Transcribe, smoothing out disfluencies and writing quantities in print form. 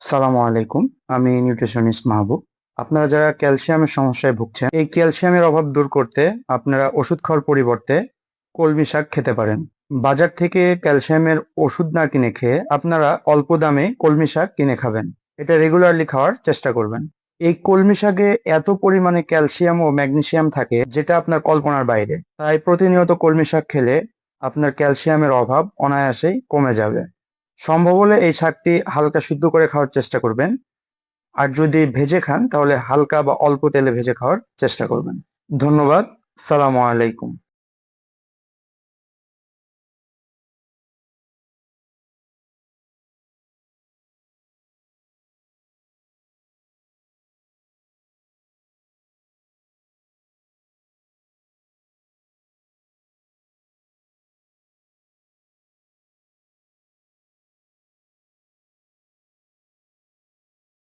সালামু আলাইকুম। আমি নিউট্রিশনিস্ট মাহবুব। আপনারা যারা ক্যালসিয়ামের সমস্যায় ভুগছেন, এই ক্যালসিয়ামের অভাব দূর করতে আপনারা ওষুধ খাওয়ার পরিবর্তে কলমি শাক খেতে পারেন। বাজার থেকে ক্যালসিয়ামের ওষুধ না কিনে খেয়ে আপনারা অল্প দামে কলমি শাক কিনে খাবেন। এটা রেগুলারলি খাওয়ার চেষ্টা করবেন। এই কলমি শাকে এত পরিমাণে ক্যালসিয়াম ও ম্যাগনেসিয়াম থাকে যেটা আপনার কল্পনার বাইরে। তাই প্রতিনিয়ত কলমি শাক খেলে আপনার ক্যালসিয়ামের অভাব অনায়াসেই কমে যাবে। সম্ভব হলে এই শাকটি হালকা সিদ্ধ করে খাওয়ার চেষ্টা করবেন। আর যদি ভেজে খান তাহলে হালকা বা অল্প তেলে ভেজে খাওয়ার চেষ্টা করবেন। ধন্যবাদ। সালামু আলাইকুম।